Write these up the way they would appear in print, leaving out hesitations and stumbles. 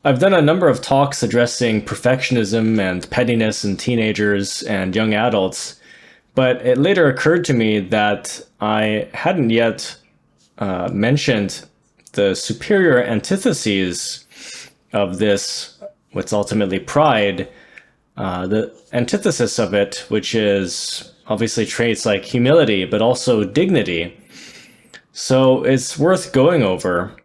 I've done a number of talks addressing perfectionism and pettiness in teenagers and young adults, but it later occurred to me that I hadn't yet mentioned the superior antitheses of this, what's ultimately pride, the antithesis of it, which is obviously traits like humility, but also dignity. So it's worth going over.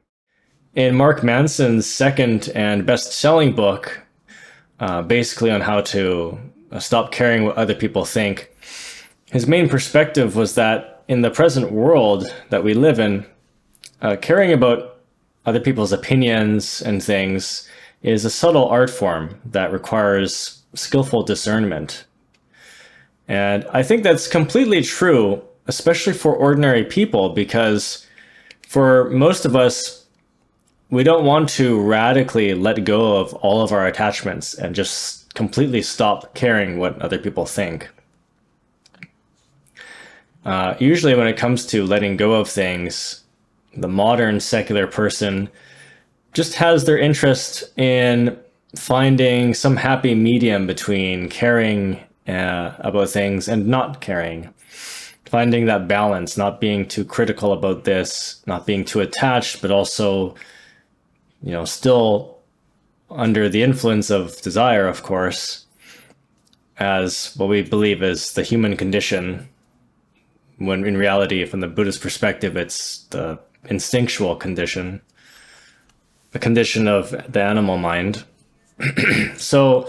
In Mark Manson's second and best-selling book, basically on how to stop caring what other people think, his main perspective was that in the present world that we live in, caring about other people's opinions and things is a subtle art form that requires skillful discernment. And I think that's completely true, especially for ordinary people, because for most of us, we don't want to radically let go of all of our attachments and just completely stop caring what other people think. Usually when it comes to letting go of things, the modern secular person just has their interest in finding some happy medium between caring about things and not caring. Finding that balance, not being too critical about this, not being too attached, but also still under the influence of desire, of course, as what we believe is the human condition, when in reality, from the Buddhist perspective, it's the instinctual condition, the condition of the animal mind. So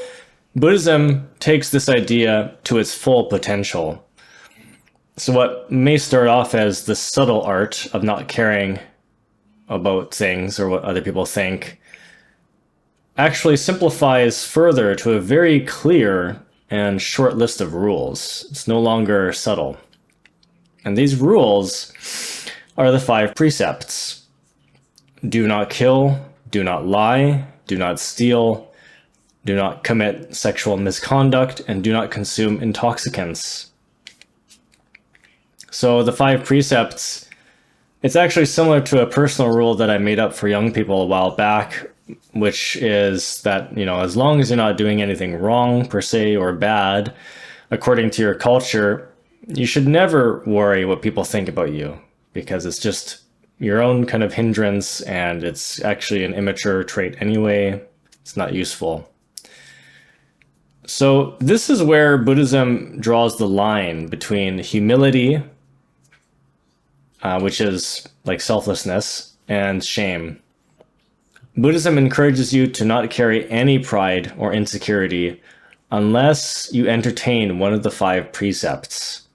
Buddhism takes this idea to its full potential. So what may start off as the subtle art of not caring about things or what other people think actually simplifies further to a very clear and short list of rules. It's no longer subtle. And these rules are the 5 precepts. Do not kill, do not lie, do not steal, do not commit sexual misconduct, and do not consume intoxicants. So the 5 precepts, it's actually similar to a personal rule that I made up for young people a while back, which is that, as long as you're not doing anything wrong per se or bad, according to your culture, you should never worry what people think about you, because it's just your own kind of hindrance and it's actually an immature trait anyway. It's not useful. So this is where Buddhism draws the line between humility, which is like selflessness, and shame. Buddhism encourages you to not carry any pride or insecurity unless you entertain one of the 5 precepts.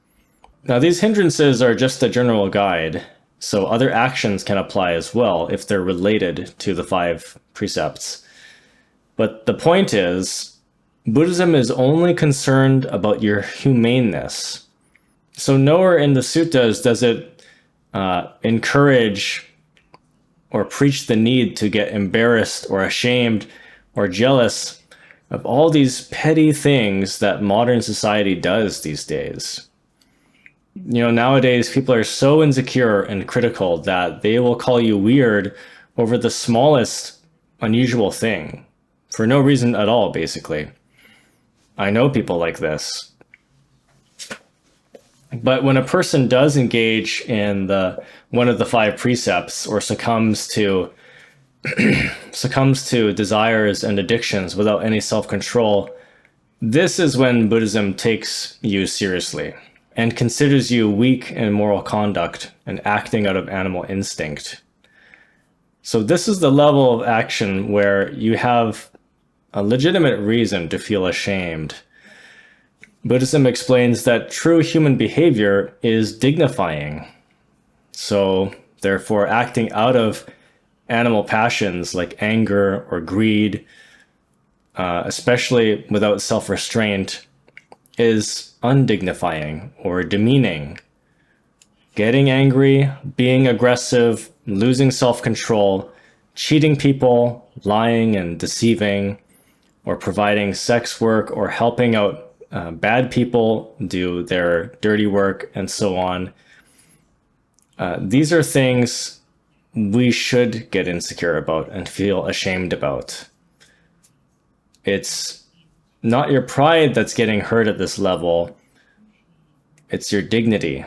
Now, these hindrances are just a general guide, so other actions can apply as well if they're related to the 5 precepts. But the point is, Buddhism is only concerned about your humaneness. So nowhere in the suttas does it encourage or preach the need to get embarrassed or ashamed or jealous of all these petty things that modern society does these days. Nowadays people are so insecure and critical that they will call you weird over the smallest unusual thing for no reason at all, basically. I know people like this. But when a person does engage in one of the 5 precepts or succumbs to desires and addictions without any self-control, this is when Buddhism takes you seriously and considers you weak in moral conduct and acting out of animal instinct. So this is the level of action where you have a legitimate reason to feel ashamed. Buddhism explains that true human behavior is dignifying. So, therefore, acting out of animal passions like anger or greed, especially without self-restraint, is undignifying or demeaning. Getting angry, being aggressive, losing self-control, cheating people, lying and deceiving, or providing sex work or helping out bad people do their dirty work, and so on. These are things we should get insecure about and feel ashamed about. It's not your pride that's getting hurt at this level, it's your dignity.